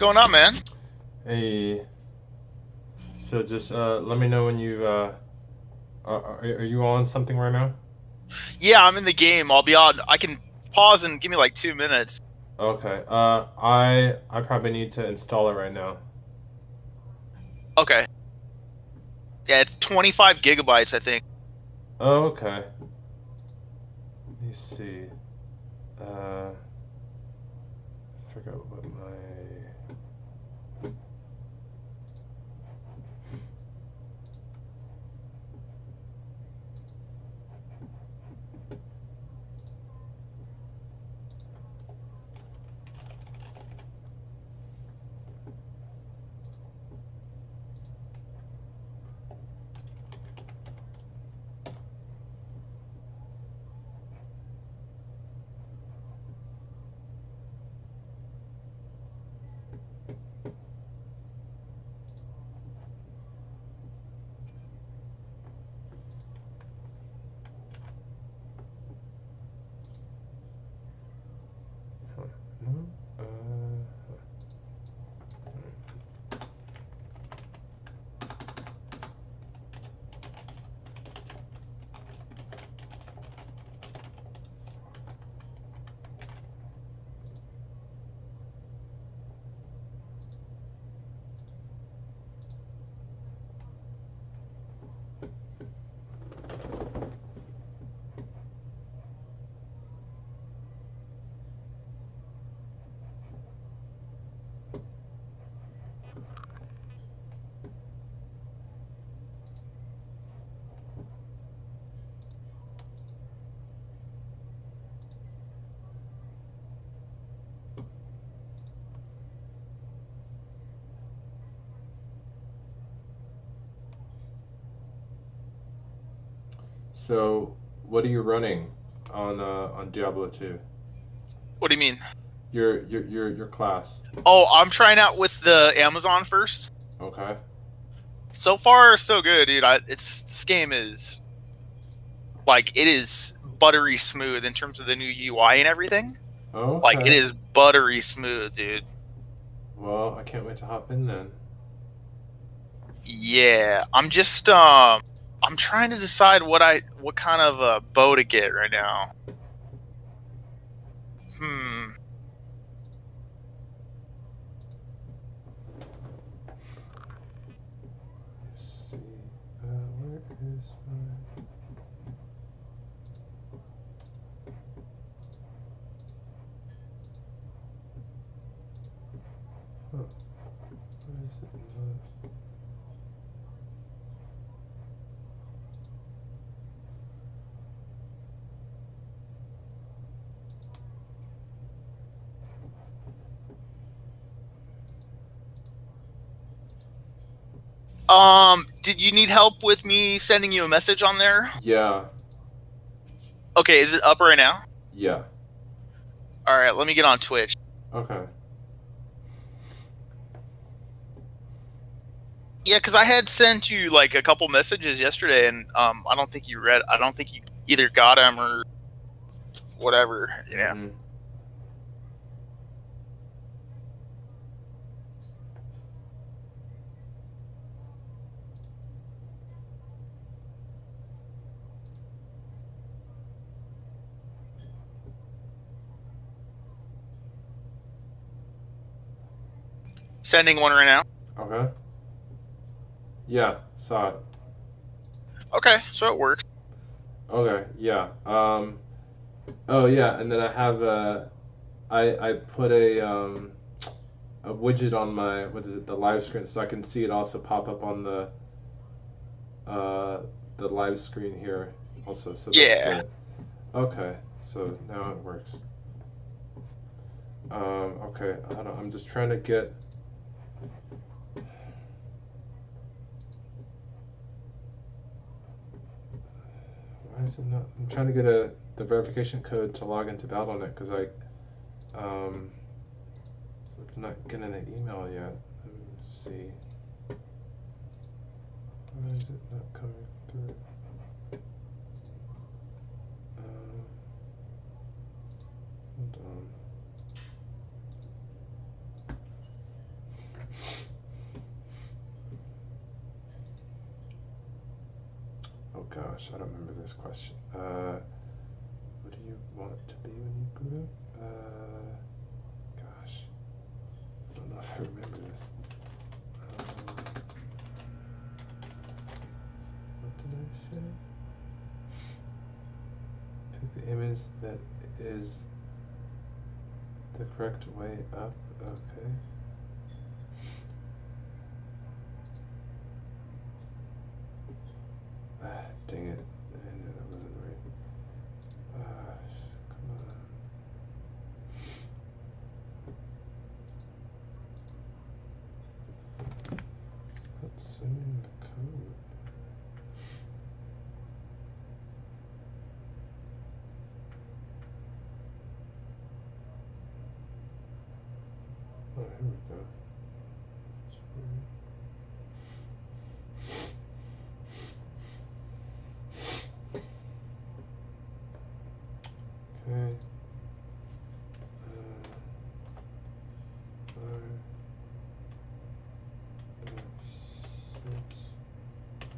going on, man? Hey, so just let me know when are you on something right now? Yeah, I'm in the game. I'll be on. I can pause and give me like 2 minutes. Okay. I probably need to install it right now. Okay. Yeah, it's 25 gigabytes, I think. Oh, okay. Let me see. I forgot what my. Huh, no. So, what are you running on Diablo 2? What do you mean? Your class. Oh, I'm trying out with the Amazon first. Okay. So far, so good, dude. This game is like it is buttery smooth in terms of the new UI and everything. Like it Okay. is buttery smooth, dude. Well, I can't wait to hop in then. Yeah, I'm trying to decide what kind of a bow to get right now. Hmm. Let's see. Where is my? Huh. Where is it not? Did you need help with me sending you a message on there? Yeah. Okay, is it up right now? Yeah. All right, let me get on Twitch. Okay. Yeah, because I had sent you like a couple messages yesterday, and I don't think you read. I don't think you either got them or whatever. Yeah. Mm-hmm. Sending one right now. Okay. Yeah. Saw it. Okay, so it works. Okay. Yeah. Oh yeah, and then I have I put a widget on my what is it the live screen so I can see it also pop up on uh the live screen here also, so that's Yeah. good. Okay. So now it works. Okay. I don't, I'm just trying to get. Why is it not? I'm trying to get the verification code to log into Battle.net because um I'm not getting the email yet. Let me see. Why is it not coming through? Um, Hold on. gosh, I don't remember this question. What do you want to be when you grow up? Gosh, I don't know if I remember this. What did I say? Pick the image that is the correct way up. Okay. Dang it. I knew that wasn't right. Come on. It's not sending the code. Oh, here we go. That's weird. Okay. 5, 6,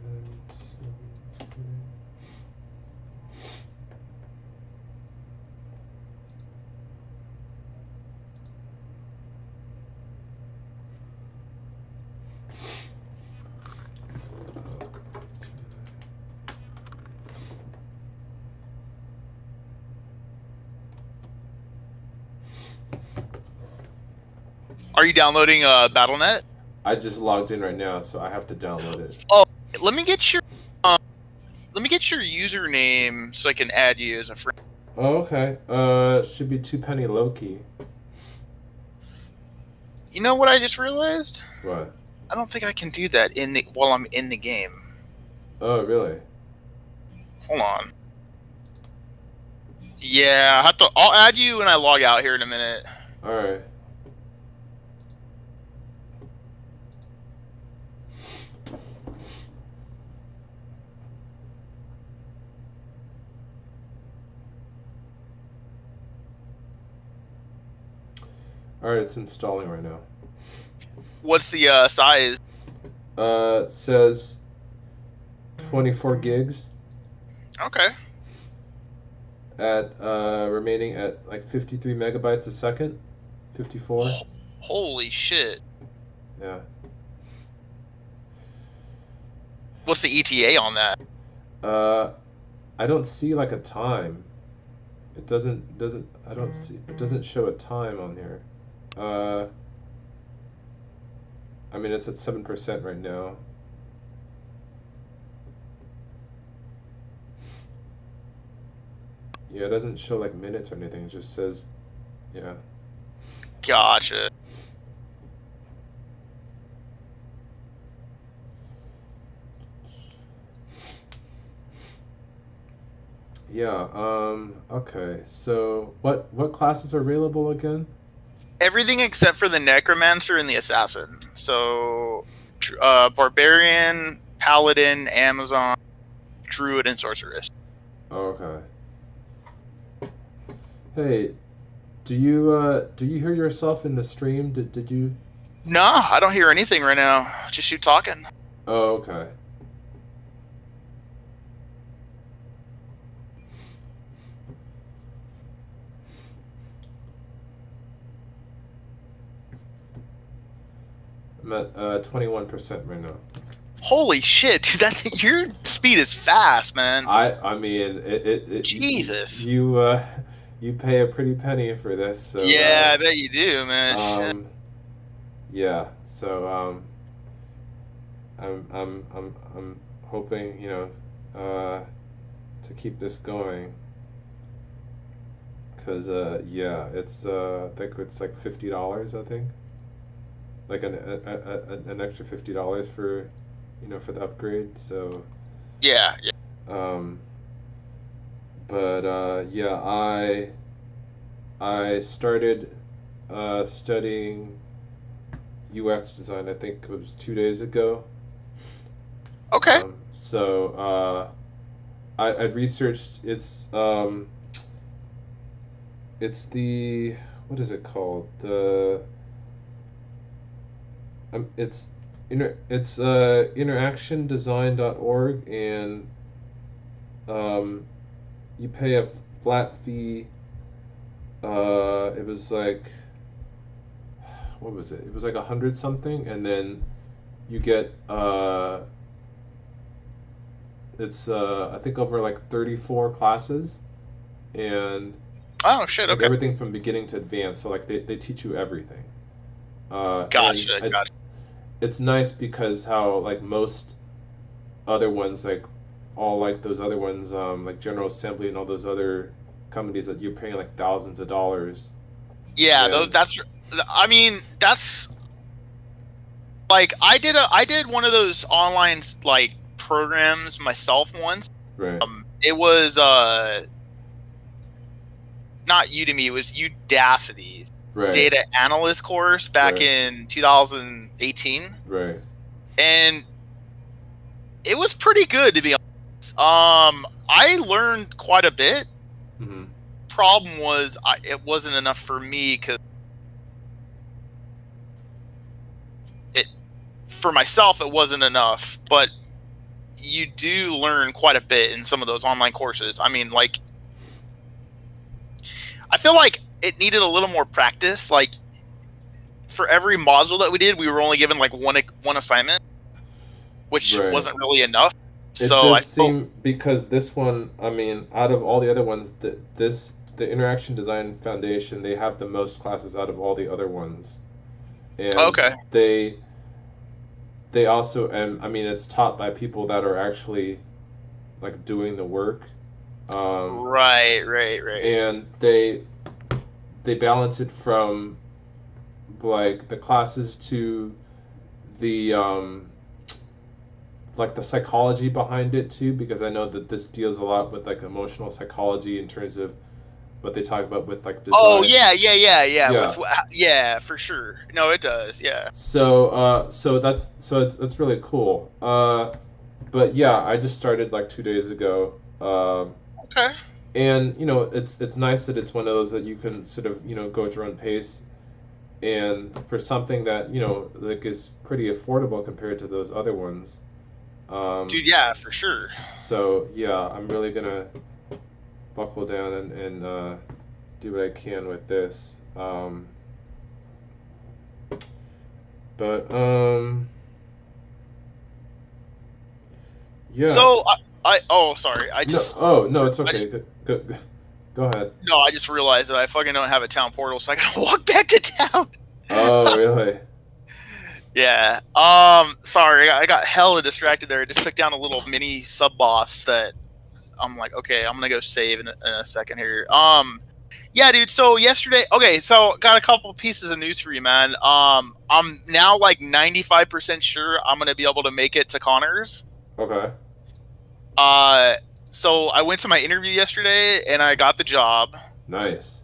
and 7, 3. Are you downloading BattleNet? I just logged in right now, so I have to download it. Oh, let me get your username so I can add you as a friend. Oh, okay. Should be Two Penny Loki. You know what I just realized? What? I don't think I can do that while I'm in the game. Oh, really? Hold on. Yeah, I'll add you when I log out here in a minute. All right. All right, it's installing right now. What's the size? It says 24 gigs Okay. at remaining at like 53 megabytes a second. 54. Holy shit. Yeah. What's the ETA on that? I don't see like a time. It doesn't I don't see it doesn't show a time on here. I mean it's at 7% right now. Yeah, it doesn't show like minutes or anything. It just says, yeah. Gotcha. Yeah, okay. So what classes are available again? Everything except for the Necromancer and the Assassin. So, Barbarian, Paladin, Amazon, Druid, and Sorceress. Okay. Hey, do you hear yourself in the stream? Did you? Nah, I don't hear anything right now. Just you talking. Oh, okay. I'm at 21% right now. Holy shit, dude! Your speed is fast, man. I mean it Jesus. you pay a pretty penny for this, so Yeah, I bet you do, man. yeah, so I'm hoping, to keep this going, cause yeah, it's I think it's like $50, I think, like an extra $50 for, for the upgrade. So Yeah, yeah. um, but yeah, I started studying UX design. I think it was 2 days ago. Okay. So I researched it's the, what is it called, the it's interactiondesign.org, and you pay a flat fee. It was like, what was it? It was like 100 something, and then you get it's I think over like 34 classes, and Oh shit. like Okay. everything from beginning to advanced. So like they teach you everything, and Gotcha. Gotcha. it's nice because how like most other ones like all like those other ones like General Assembly and all those other companies that you're paying like thousands of dollars. Yeah. Those. And That's. I mean, that's like I did one of those online like programs myself once. right, It was not Udemy. It was Udacity right, data analyst course back right, in 2018, right. and it was pretty good to be honest. I learned quite a bit. Hmm. Problem was, it wasn't enough for me because it for myself it wasn't enough. But you do learn quite a bit in some of those online courses. I mean, like I feel like it needed a little more practice. Like for every module that we did, we were only given like one assignment, which Right. wasn't really enough. It So I just felt, seemed because this one, I mean, out of all the other ones, the Interaction Design Foundation, they have the most classes out of all the other ones, and okay. they also, and I mean, it's taught by people that are actually like doing the work, um, Right, right, right. and they balance it from like the classes to the like the psychology behind it too, because I know that this deals a lot with like emotional psychology in terms of what they talk about with like Oh design. yeah, yeah, yeah, yeah. Yeah. Yeah, for sure. No, it does. Yeah. So it's really cool. But yeah, I just started like 2 days ago. Okay. And you know, it's nice that it's one of those that you can sort of go at your own pace, and for something that like is pretty affordable compared to those other ones. Um, Dude, yeah, for sure. so yeah, I'm really gonna buckle down and do what I can with this. But yeah. So oh sorry. No. Oh no, it's I okay. just Go ahead. no, I just realized that I fucking don't have a town portal, so I gotta walk back to town. Oh really? Yeah. Sorry, I got hella distracted there. I just took down a little mini sub boss that I'm like, okay, I'm gonna go save in a second here. Yeah, dude. So yesterday, okay, so got a couple pieces of news for you, man. I'm now like 95% sure I'm gonna be able to make it to Connors. Okay. Uh, so I went to my interview yesterday and I got the job. Nice.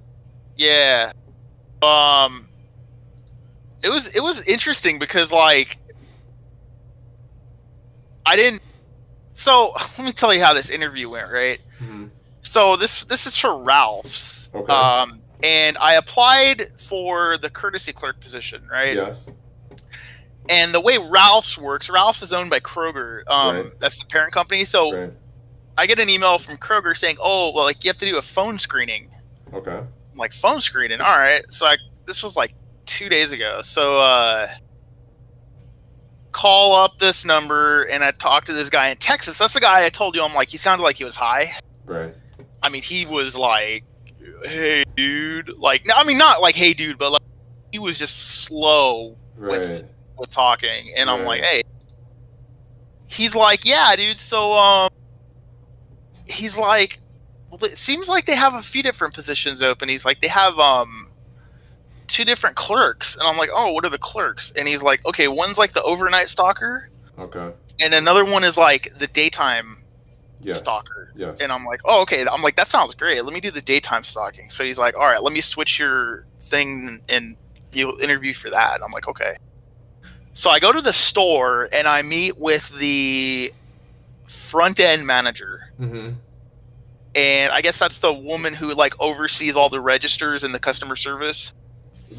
Yeah. Um, it was interesting because like I didn't. So let me tell you how this interview went, right? Hmm. So this is for Ralph's. Okay. And I applied for the courtesy clerk position, right? Yes. And the way Ralph's works, Ralph's is owned by Kroger. Right. That's the parent company. So Right. I get an email from Kroger saying, "Oh, well, like you have to do a phone screening." Okay. I'm like, phone screening, all right. So this was like 2 days ago. So call up this number and I talked to this guy in Texas. That's the guy I told you. I'm like, he sounded like he was high. Right. I mean, he was like, "Hey, dude." Like, no, I mean, not like, "Hey, dude," but like, he was just slow Right. with talking. And I'm like, Right. "Hey." He's like, "Yeah, dude. So, he's like, well, it seems like they have a few different positions open." He's like, "They have two different clerks," and I'm like, "Oh, what are the clerks?" And he's like, "Okay, one's like the overnight stalker, Okay. and another one is like the daytime Yes. stalker." Yes. And I'm like, "Oh, okay." I'm like, "That sounds great. Let me do the daytime stalking." So he's like, "All right, let me switch your thing and you'll interview for that." And I'm like, "Okay." So I go to the store and I meet with the front end manager. Mm-hmm. And I guess that's the woman who like oversees all the registers and the customer service.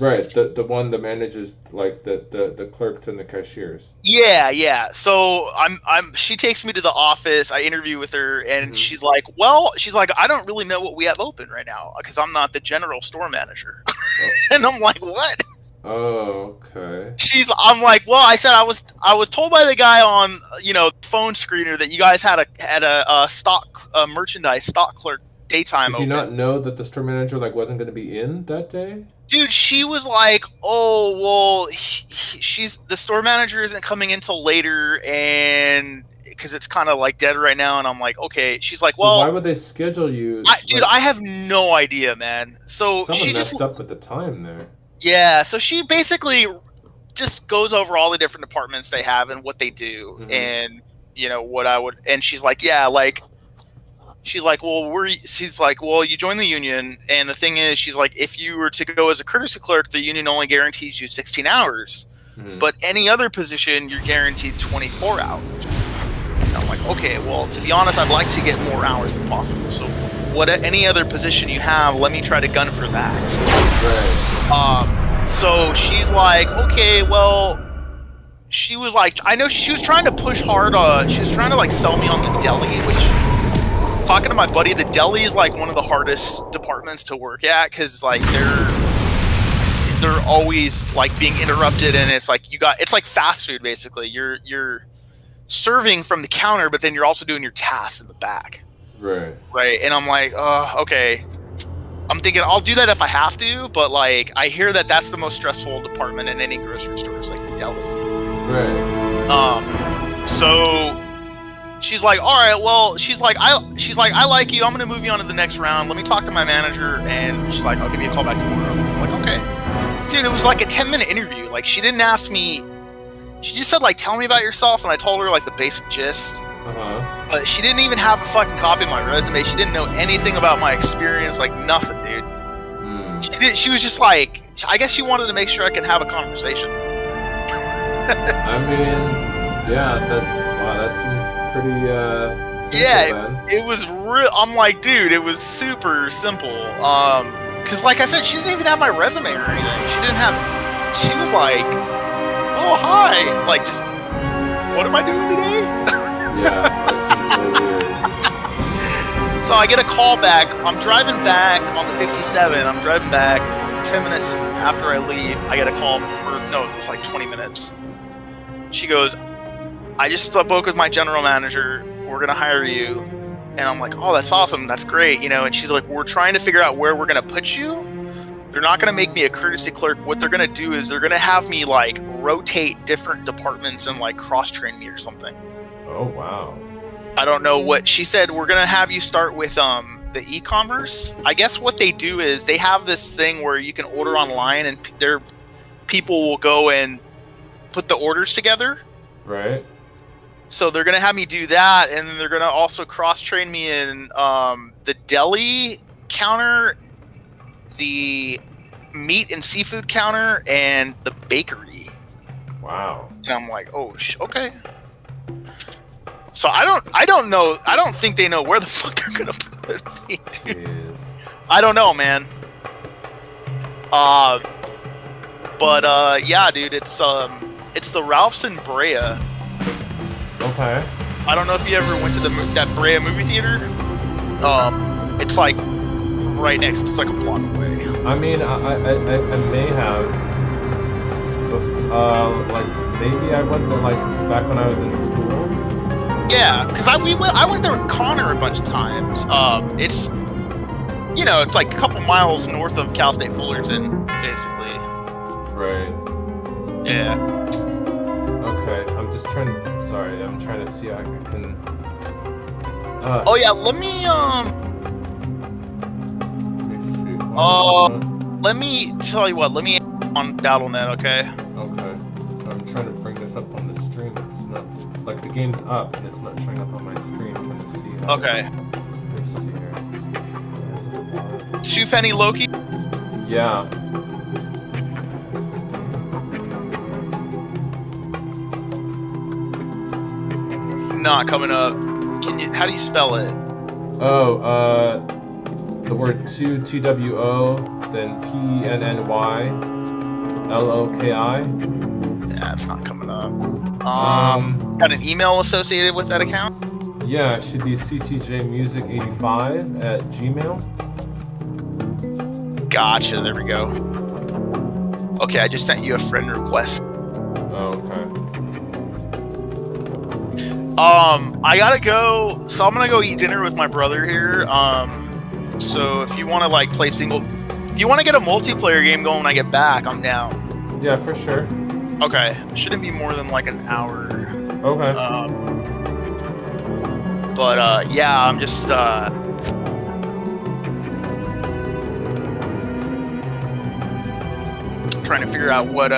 Right, the one that manages like the clerks and the cashiers. Yeah. So she takes me to the office. I interview with her, and Hmm. she's like, I don't really know what we have open right now because I'm not the general store manager. Oh, And I'm like, what? oh, okay. I'm like, well, I was told by the guy on phone screener that you guys had a stock merchandise stock clerk daytime Did you open. not know that the store manager like wasn't going to be in that day? Dude, she was like, "Oh, well, she's the store manager isn't coming until later, and because it's kind of like dead right now." And I'm like, "Okay." She's like, But why "Well, would they schedule you dude, like I have no idea, man." So someone messed up with the time there? yeah, so she basically just goes over all the different departments they have and what they do, Hmm. and what I would, and she's like, "Yeah, like." She's like, well, you join the union, and the thing is, she's like, if you were to go as a courtesy clerk, the union only guarantees you 16 hours, Hmm. but any other position, you're guaranteed 24 hours. And I'm like, okay, well, to be honest, I'd like to get more hours if possible. So, any other position you have, let me try to gun for that. Right. So she's like, okay, well, she was like, I know she was trying to push hard. She was trying to like sell me on the deli, which talking to my buddy, the deli is like one of the hardest departments to work at because like they're always like being interrupted, and it's like it's like fast food basically. You're serving from the counter, but then you're also doing your tasks in the back, Right. right? And I'm like, oh, okay. I'm thinking I'll do that if I have to, but like I hear that that's the most stressful department in any grocery store is like the deli. Right. So she's like, all right, well, I like you. I'm gonna move you on to the next round. Let me talk to my manager, and she's like, I'll give you a call back tomorrow. I'm like, okay, dude. It was like a 10-minute interview. Like she didn't ask me. She just said like, tell me about yourself, and I told her like the basic gist. Uh-huh. But she didn't even have a fucking copy of my resume. She didn't know anything about my experience, like nothing, dude. Mm. She was just like, I guess she wanted to make sure I could have a conversation. I mean, yeah, that seems pretty simple Yeah, then. it was real. I'm like, dude, it was super simple. Because like I said, she didn't even have my resume or anything. She was like, oh, hi. Like, just, what am I doing today? Yeah, that seems really weird. So I get a call back. I'm driving back on the 57. I'm driving back 10 minutes after I leave. I get a call, or no, it was like 20 minutes. She goes, I just spoke with my general manager. We're going to hire you. And I'm like, oh, that's awesome. That's great. And she's like, we're trying to figure out where we're going to put you. They're not going to make me a courtesy clerk. What they're going to do is they're going to have me like rotate different departments and like cross train me or something. Oh, wow. I don't know what she said. We're going to have you start with the e-commerce. I guess what they do is they have this thing where you can order online and their people will go and put the orders together. Right. So they're going to have me do that, and then they're going to also cross-train me in the deli counter, the meat and seafood counter, and the bakery. Wow. And I'm like, oh, okay. So I don't know. I don't think they know where the fuck they're going to put me, dude. Jeez. I don't know, man. But yeah, dude, it's the Ralph's in Brea. Okay. I don't know if you ever went to that Brea movie theater. It's like right next. It's like a block away. I mean, I may have. Like maybe I went there like back when I was in school. Yeah, because I went there with Connor a bunch of times. It's it's like a couple miles north of Cal State Fullerton, basically. Right. Yeah. Okay. I'm just trying. Sorry, I'm trying to see how I can. Oh yeah, let me let me tell you what. Let me on Daddlenet, okay? Okay. I'm trying to bring this up on the stream. It's not like the game's up and it's not showing up on my screen. I'm trying to see how. Okay. Let's see here. Two Penny Loki. Yeah. Not coming up. How do you spell it? Oh, the word two, TWO, then PNNY, LOKI. Yeah, it's not coming up. Got an email associated with that account? Yeah, it should be ctjmusic85@gmail. Gotcha, there we go. Okay, I just sent you a friend request. Okay. I gotta go, so I'm gonna go eat dinner with my brother here. So if you want to like play single, if you want to get a multiplayer game going when I get back, I'm down. Yeah, for sure. Okay, shouldn't be more than like an hour. Okay. But yeah, I'm just trying to figure out what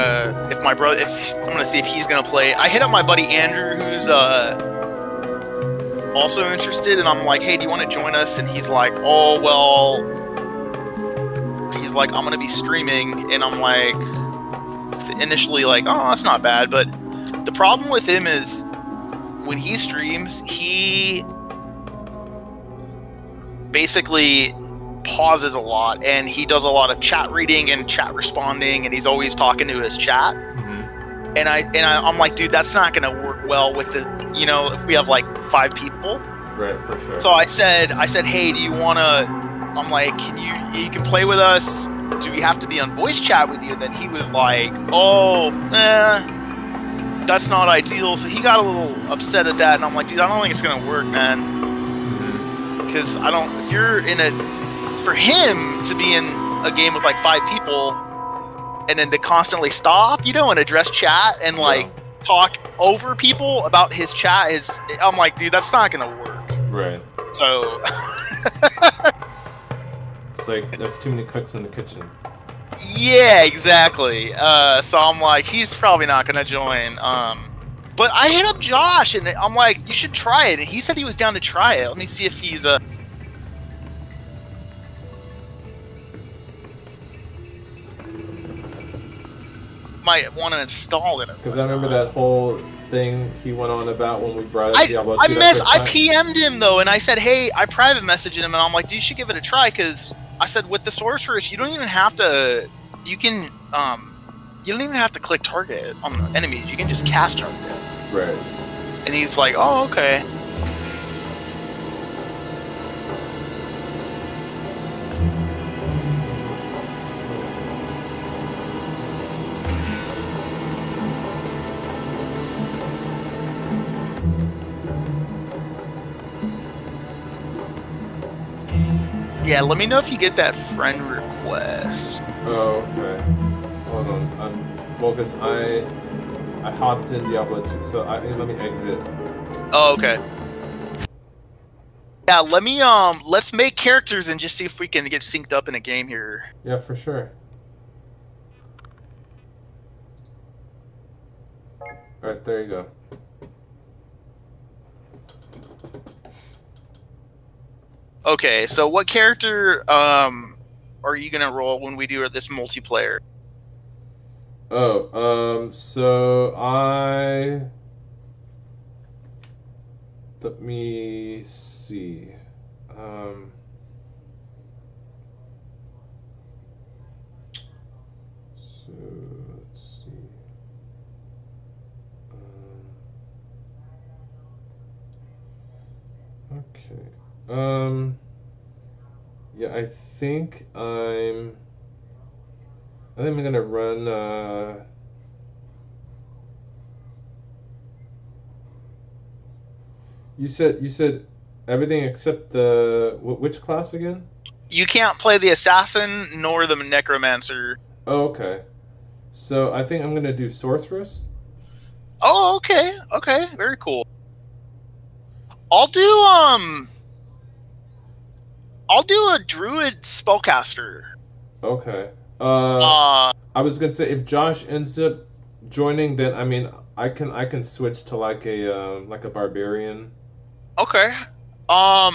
if my brother, if I'm gonna see if he's gonna play. I hit up my buddy Andrew, who's also interested, and I'm like, hey, do you want to join us? And he's like, oh well, he's like, I'm gonna be streaming, and I'm like, initially like, oh, that's not bad, but the problem with him is when he streams, he basically pauses a lot, and he does a lot of chat reading and chat responding, and he's always talking to his chat. And I'm like, dude, that's not gonna work well with the, you know, if we have like 5 people. Right, for sure. So I said, hey, do you wanna? I'm like, you can play with us? Do we have to be on voice chat with you? And then he was like, oh, that's not ideal. So he got a little upset at that, and I'm like, dude, I don't think it's gonna work, man. Because I don't. If you're in a, for him to be in a game with like 5 people, and then to constantly stop, you know, and address chat and like talk over people about his chat is, I'm like, dude, that's not gonna work. Right. So it's like that's too many cooks in the kitchen. Yeah, exactly. So I'm like, he's probably not gonna join. But I hit up Josh, and I'm like, you should try it. And he said he was down to try it. Let me see if he's might want to install it. Because I remember that whole thing he went on about when we brought up Diablo II. I PM'd him though, and I said, hey, I private messaged him, and I'm like, dude, you should give it a try, because I said with the sorceress, you don't even have to. You can you don't even have to click target on the enemies. You can just cast target. Right. And he's like, oh, okay. Yeah, let me know if you get that friend request. Oh, okay. Hold on. Well, because I hopped in Diablo 2, so let me exit. Oh, okay. Yeah, let me let's make characters and just see if we can get synced up in a game here. Yeah, for sure. Alright, there you go. Okay, so what character are you gonna roll when we do this multiplayer? Oh, so let me see. So let's see. Okay. Yeah, I think I'm gonna run. You said everything except the which class again? You can't play the assassin nor the necromancer. Oh, okay. So I think I'm gonna do sorceress. Oh, okay, okay, very cool. I'll do a druid spellcaster. Okay. I was gonna say if Josh ends up joining, then I mean I can switch to like a barbarian. Okay. All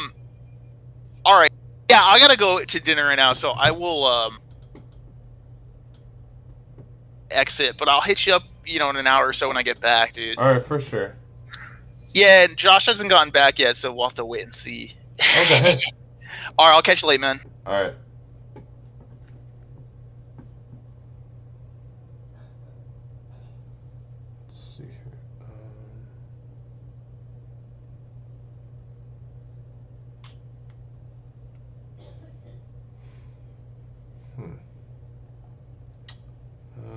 right. Yeah, I gotta go to dinner right now, so I will exit. But I'll hit you up, you know, in an hour or so when I get back, dude. All right, for sure. Yeah, and Josh hasn't gotten back yet, so we'll have to wait and see. Okay. All right, I'll catch you later, man. All right. see here. I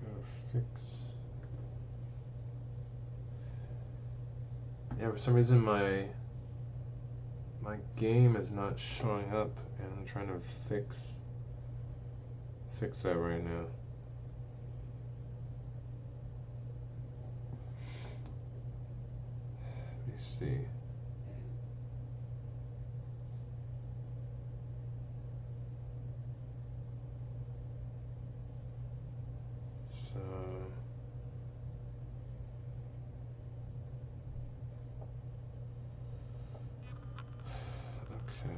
gotta fix. Yeah, for some reason my game is not showing up, and I'm trying to fix that right now. Let me see. So okay.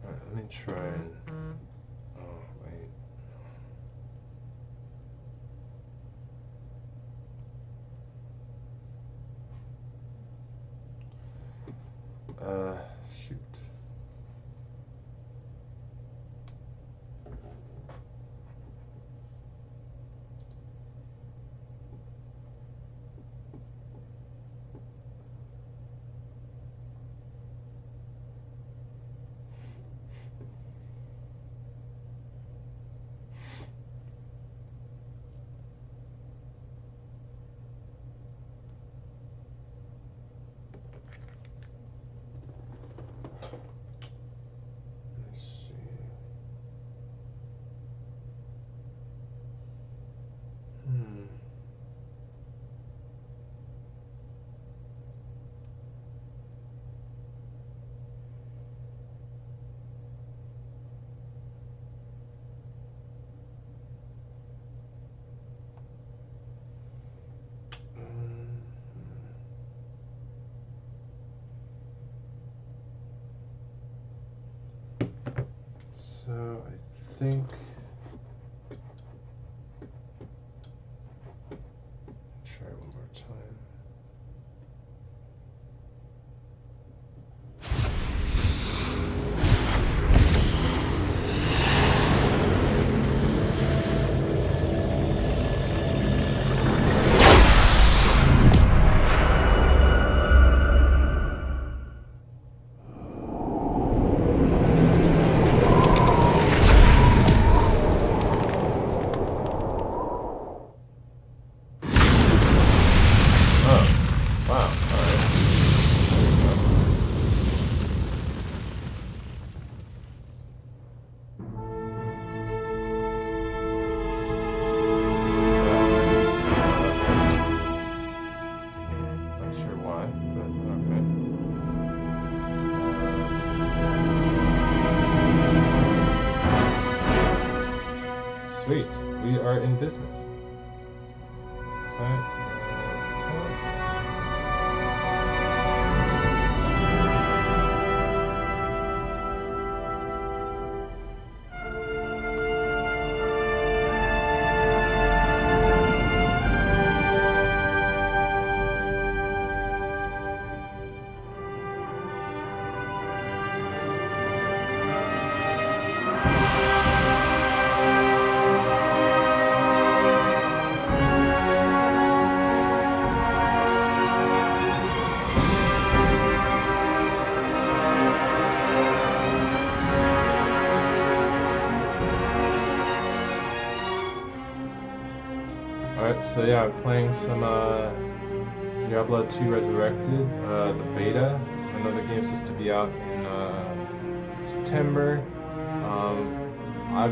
Alright, let me try and. Oh, wait. Shoot. Let's see. So I think. Try one more time. Sweet, we are in business. Okay. Alright, so yeah, I'm playing some Diablo II Resurrected, the beta. I know the game's supposed to be out in September. I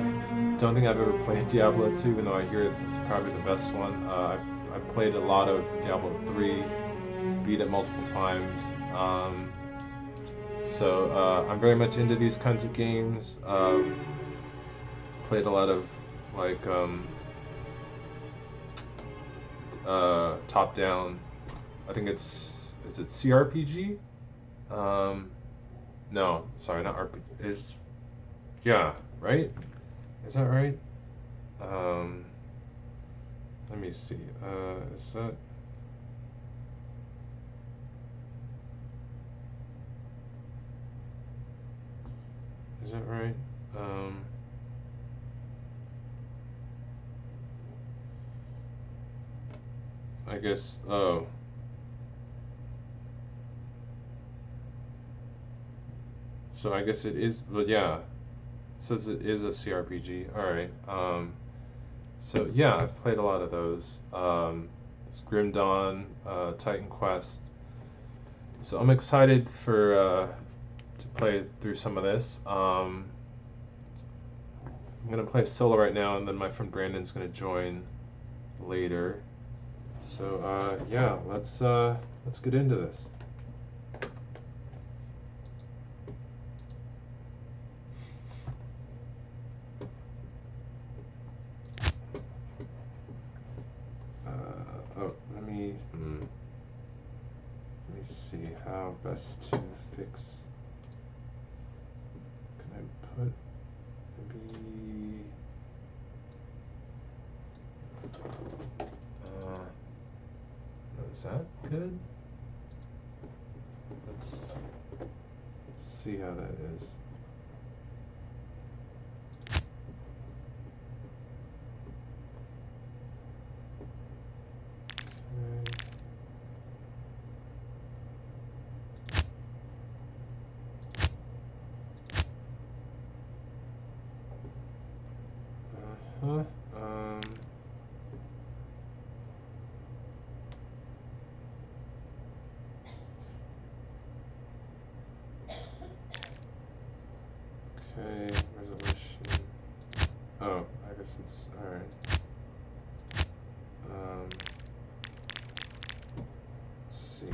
don't think I've ever played Diablo 2, even though I hear it's probably the best one. I played a lot of Diablo 3, beat it multiple times. So I'm very much into these kinds of games. Played a lot of like top down. I think is it CRPG? No, sorry, not RPG. Yeah, right? Is that right? Let me see. Is that? Is that right? I guess. Oh. So I guess it is. But yeah, it says it is a CRPG. All right. So yeah, I've played a lot of those. Grim Dawn, Titan Quest. So I'm excited for to play through some of this. I'm gonna play solo right now, and then my friend Brandon's gonna join later. So yeah, let's get into this. Let me see how best to fix. Can I put maybe? Is that good? Let's see how that is. Okay. Okay, resolution. Oh, I guess it's alright. Let's see.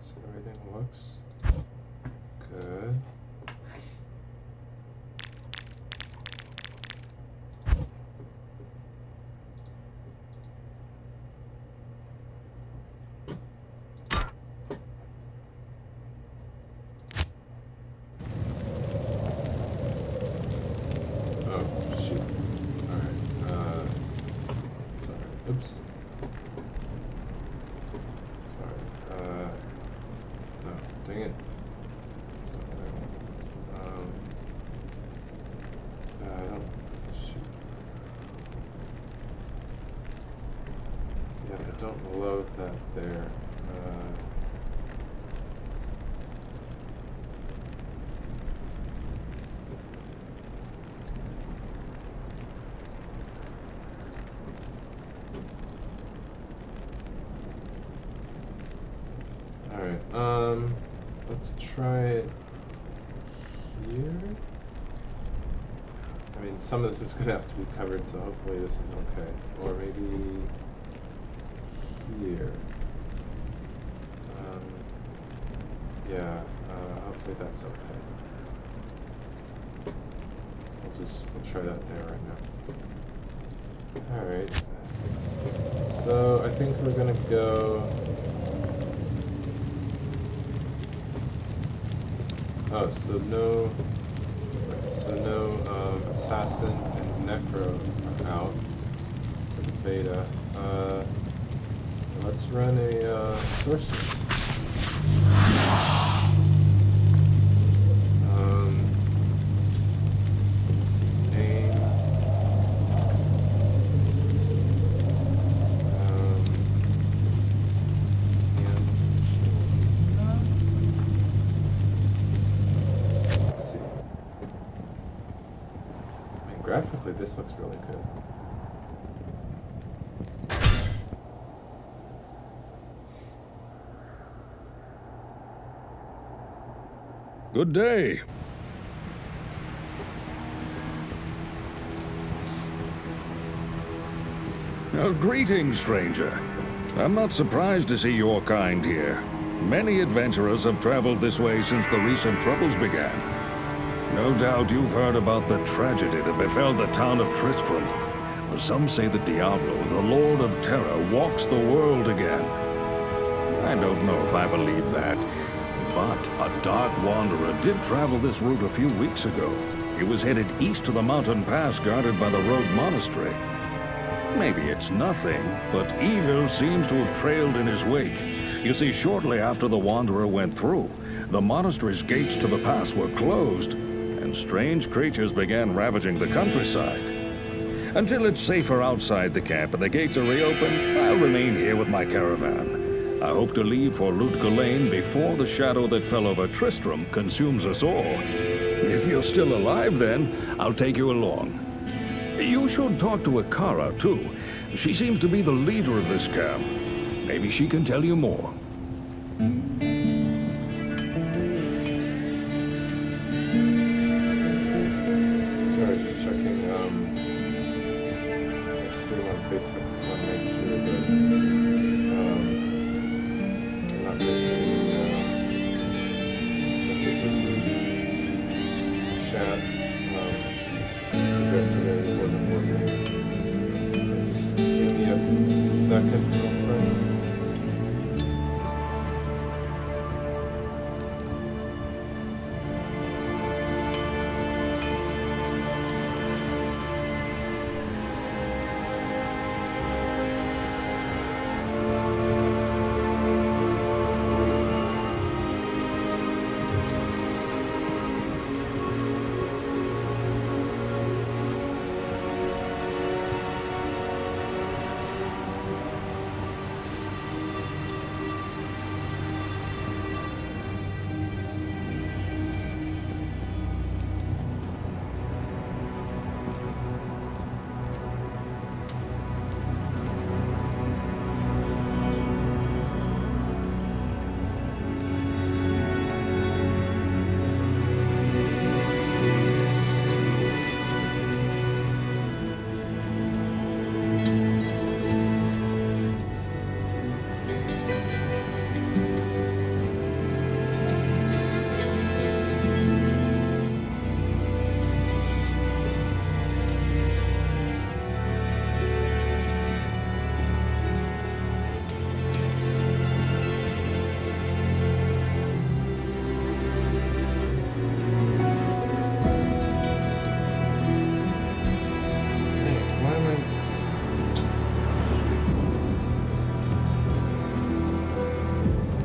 So everything looks good. Oops. Sorry. No, dang it. That's not what I want. I don't. Shoot. Yeah, I don't load that there. Let's try it here. I mean, some of this is gonna have to be covered, so hopefully this is okay. Or maybe here. Yeah, hopefully that's okay. We'll try that there right now. Alright. So I think we're gonna go. Oh, so no Assassin and Necro are out for the beta. Let's run a Sorceress. Let's see, name. Graphically, this looks really good. Good day. Oh, greetings, stranger. I'm not surprised to see your kind here. Many adventurers have traveled this way since the recent troubles began. No doubt you've heard about the tragedy that befell the town of Tristram. Some say that Diablo, the Lord of Terror, walks the world again. I don't know if I believe that. But a dark wanderer did travel this route a few weeks ago. He was headed east to the mountain pass guarded by the rogue monastery. Maybe it's nothing, but evil seems to have trailed in his wake. You see, shortly after the wanderer went through, the monastery's gates to the pass were closed, and strange creatures began ravaging the countryside. Until it's safer outside the camp and the gates are reopened, I'll remain here with my caravan. I hope to leave for Lutgulain before the shadow that fell over Tristram consumes us all. If you're still alive then, I'll take you along. You should talk to Akara, too. She seems to be the leader of this camp. Maybe she can tell you more. Sorry, just checking my stream on Facebook. Just want to make sure that I'm not missing messages in the chat. Because yesterday wasn't working. So just give me a second real quick.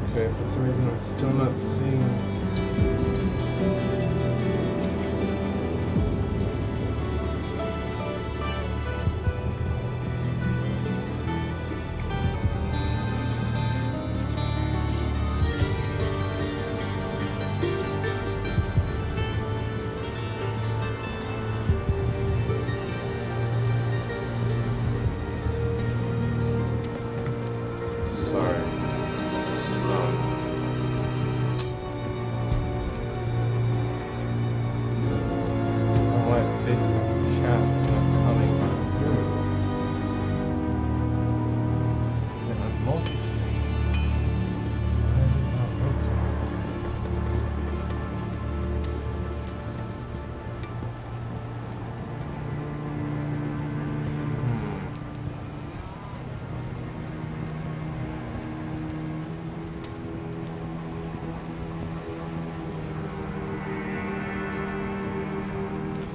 Okay, for some reason I'm still not seeing. Sorry. My Facebook chat is not coming through. And I'm multi-stream. Why is it not working?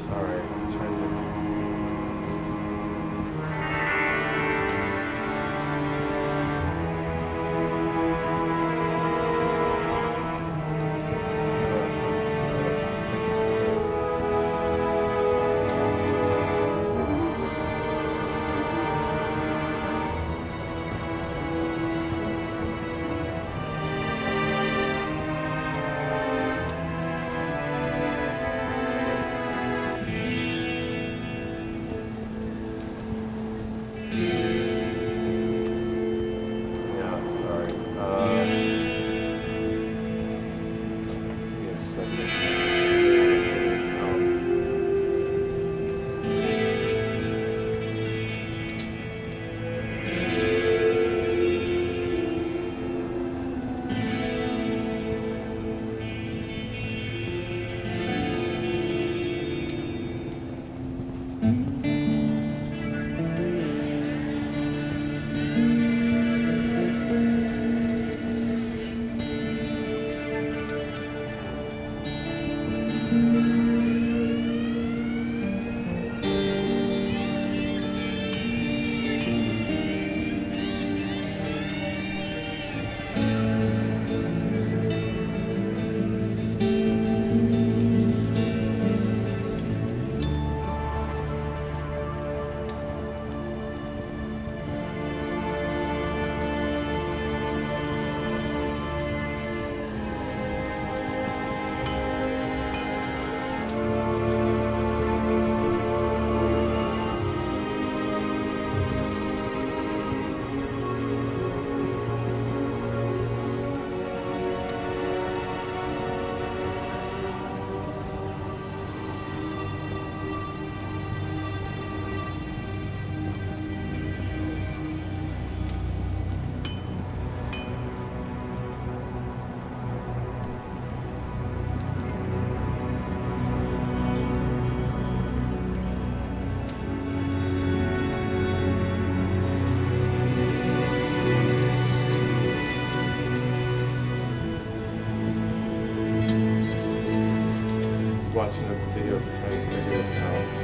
Sorry, I'm trying to. Yeah, sorry. Give me a second. Figure this out. Watching the video to try and figure this out.